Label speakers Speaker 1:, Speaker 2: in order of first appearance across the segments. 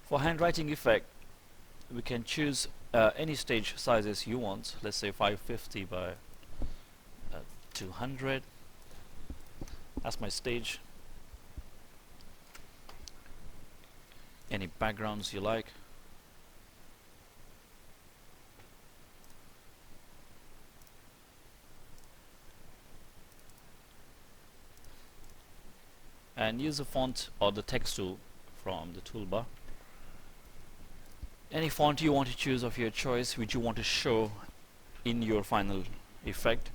Speaker 1: For handwriting effect, we can choose any stage sizes you want. Let's say 550 by 200. That's my stage. Any backgrounds you like. And use the font or the text tool from the toolbar. Any font you want to choose of your choice which you want to show in your final effect.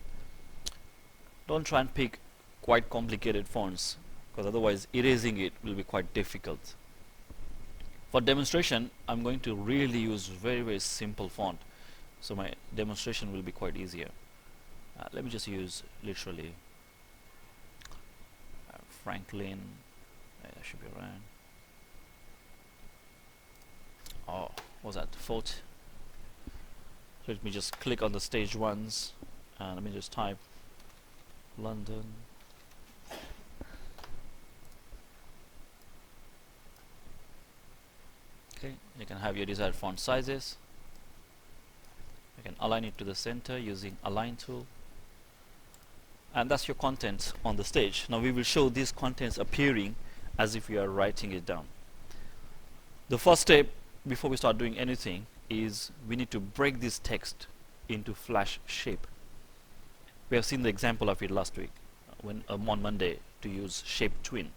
Speaker 1: Don't try and pick quite complicated fonts, because otherwise erasing it will be quite difficult. For demonstration, I'm going to really use very simple font, so my demonstration will be quite easier. Let me just use literally Franklin. That should be right. Oh, what's that? Fort. So let me just click on the stage ones and let me just type London. Okay, you can have your desired font sizes. You can align it to the center using align tool. And that's your content on the stage. Now we will show these contents appearing as if you are writing it down. The first step before we start doing anything is we need to break this text into flash shape. We have seen the example of it last week when on Monday to use shape twin.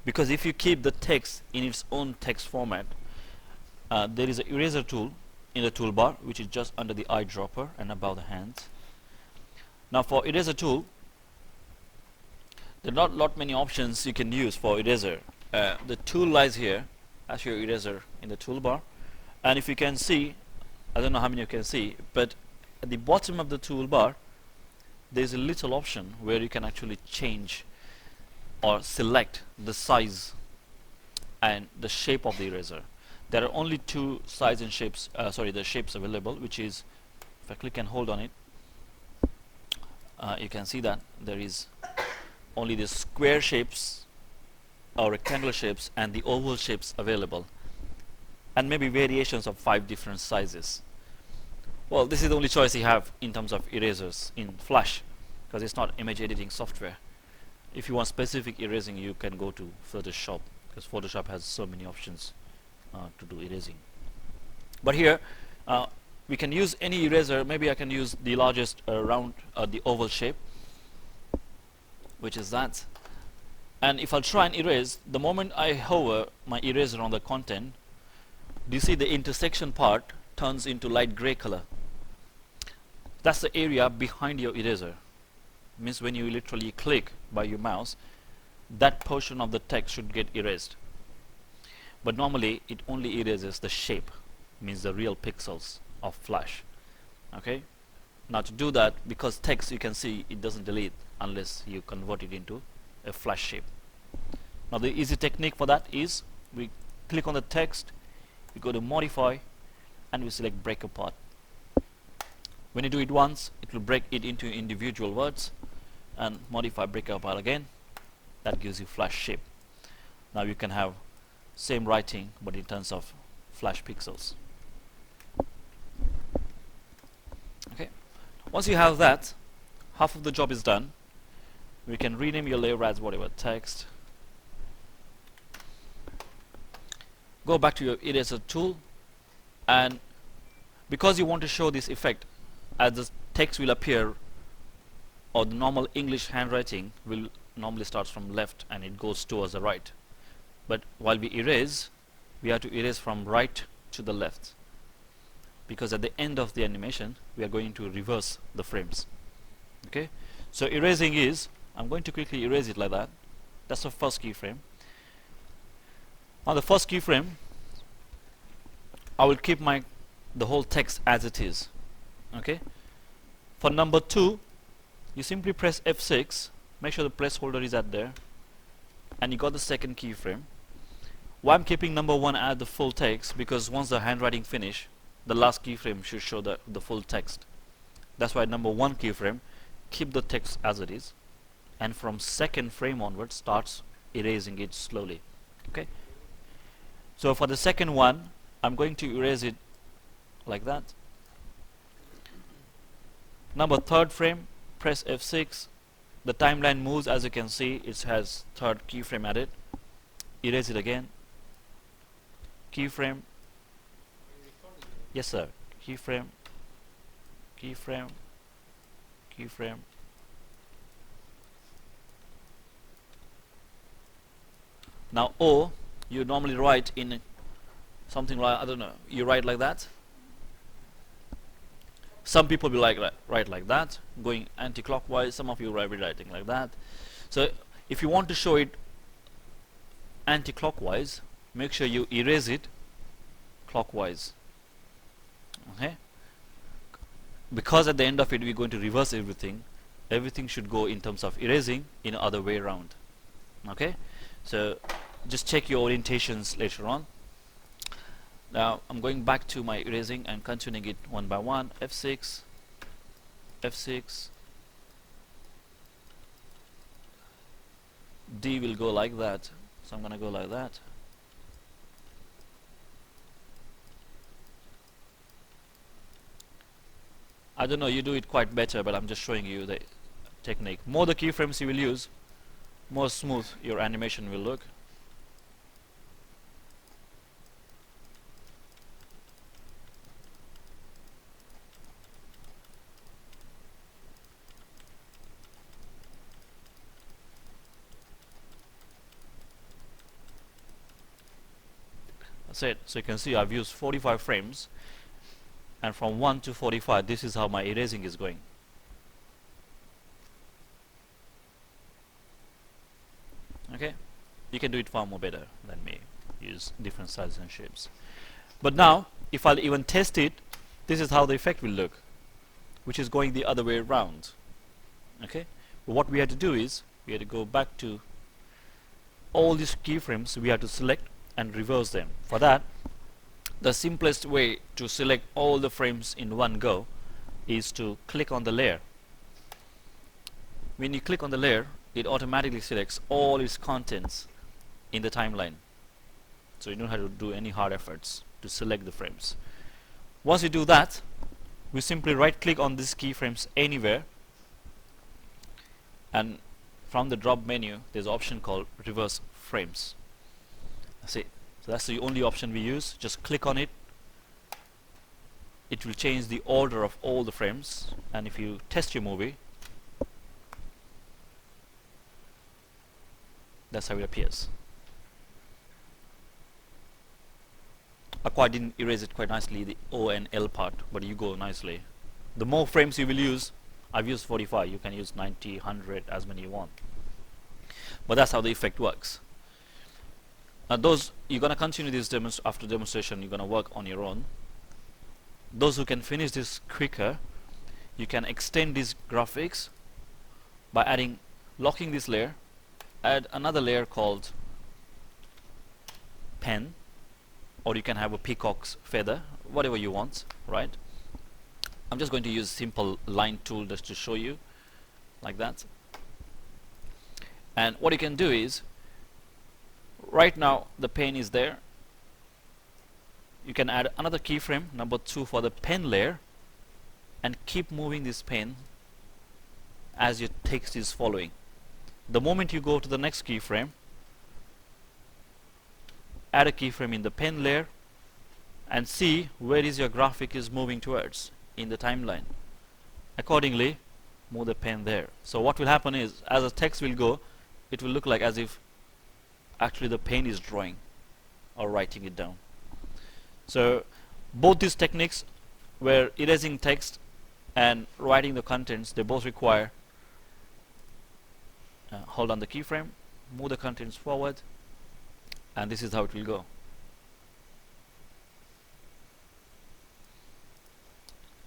Speaker 1: Because if you keep the text in its own text format, there is an eraser tool in the toolbar which is just under the eyedropper and above the hands. Now for eraser tool, there are not many options you can use for eraser. The tool lies here as your eraser in the toolbar, and if you can see, I don't know how many you can see, but at the bottom of the toolbar there is a little option where you can actually change or select the size and the shape of the eraser. There are only two size and shapes, the shapes available, which is, if I click and hold on it, you can see that there is only the square shapes or rectangular shapes and the oval shapes available, and maybe variations of 5 different sizes. Well, this is the only choice you have in terms of erasers in Flash, because it's not image editing software. If you want specific erasing, you can go to Photoshop, because Photoshop has so many options to do erasing. But here we can use any eraser. Maybe I can use the largest round, the oval shape, which is that. And if I'll try and erase, the moment I hover my eraser on the content, do you see the intersection part turns into light gray color? That's the area behind your eraser. Means when you literally click by your mouse, that portion of the text should get erased. But normally it only erases the shape, means the real pixels of Flash. Okay. Now to do that, because text you can see it doesn't delete unless you convert it into a Flash shape. Now the easy technique for that is we click on the text, we go to modify, and we select break apart. When you do it once, it will break it into individual words, and modify break apart again. That gives you Flash shape. Now you can have same writing but in terms of Flash pixels. Okay. Once you have that, half of the job is done. We can rename your layer as whatever text. Go back to your eraser tool, and because you want to show this effect as the text will appear, or the normal English handwriting will normally starts from left and it goes towards the right, but while we erase, we have to erase from right to the left, because at the end of the animation we are going to reverse the frames. Okay, so erasing is, I'm going to quickly erase it like that. That's the first keyframe. On the first keyframe, I will keep the whole text as it is. Okay. For number 2, you simply press F6, make sure the placeholder is at there, and you got the second keyframe. Why I'm keeping number 1 at the full text, because once the handwriting finish, the last keyframe should show the full text. That's why number 1 keyframe, keep the text as it is, and from second frame onwards starts erasing it slowly. Okay. So for the second one, I'm going to erase it like that. Number third frame, press F6. The timeline moves, as you can see. It has third keyframe added. Erase it again. Keyframe. Yes, sir. Keyframe. Keyframe. Keyframe. Now O, you normally write in something like, I don't know, you write like that. Some people will write like that, going anti-clockwise. Some of you will be writing like that. So if you want to show it anti-clockwise, make sure you erase it clockwise. Okay? Because at the end of it we're going to reverse everything. Everything should go in terms of erasing in the other way around. Okay? So just check your orientations later on. Now I'm going back to my erasing and continuing it one by one. F6, F6, D will go like that, so I'm gonna go like that. I don't know, you do it quite better, but I'm just showing you the technique. More the keyframes you will use, more smooth your animation will look. That's it. So you can see I've used 45 frames, and from 1 to 45 this is how my erasing is going. Okay, you can do it far more better than me. Use different sizes and shapes. But now if I'll even test it, this is how the effect will look, which is going the other way around. Okay, but what we had to do is we had to go back to all these keyframes. We have to select and reverse them. For that, the simplest way to select all the frames in one go is to click on the layer. When you click on the layer, it automatically selects all its contents in the timeline, so you don't have to do any hard efforts to select the frames. Once you do that, we simply right click on these keyframes anywhere, and from the drop menu there's an option called reverse frames. See, so that's the only option we use. Just click on it. It will change the order of all the frames, and if you test your movie, that's how it appears. I didn't erase it quite nicely, the O and L part, but you go nicely. The more frames you will use, I've used 45, you can use 90, 100, as many you want. But that's how the effect works. Now those, you're going to continue this after demonstration, you're going to work on your own. Those who can finish this quicker, you can extend these graphics by locking this layer, add another layer called pen, or you can have a peacock's feather, whatever you want, right? I'm just going to use simple line tool just to show you, like that. And what you can do is, right now the pen is there. You can add another keyframe, number 2, for the pen layer, and keep moving this pen as your text is following. The moment you go to the next keyframe, add a keyframe in the pen layer and see where is your graphic is moving towards in the timeline. Accordingly, move the pen there. So what will happen is, as the text will go, it will look like as if actually the pen is drawing or writing it down. So both these techniques, where erasing text and writing the contents, they both require hold on the keyframe, move the contents forward, and this is how it will go.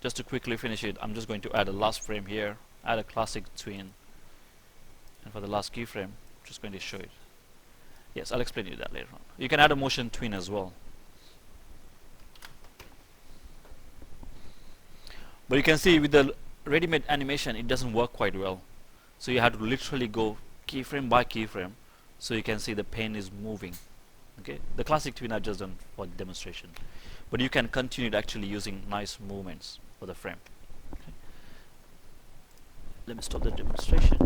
Speaker 1: Just to quickly finish it, I'm just going to add a last frame here, add a classic tween, and for the last keyframe, I'm just going to show it. Yes, I'll explain you that later on. You can add a motion tween as well. But you can see with the ready-made animation, it doesn't work quite well. So you have to literally go keyframe by keyframe, so you can see the pen is moving Okay, the classic twin I've just done for demonstration, but you can continue actually using nice movements for the frame. Okay. Let me stop the demonstration.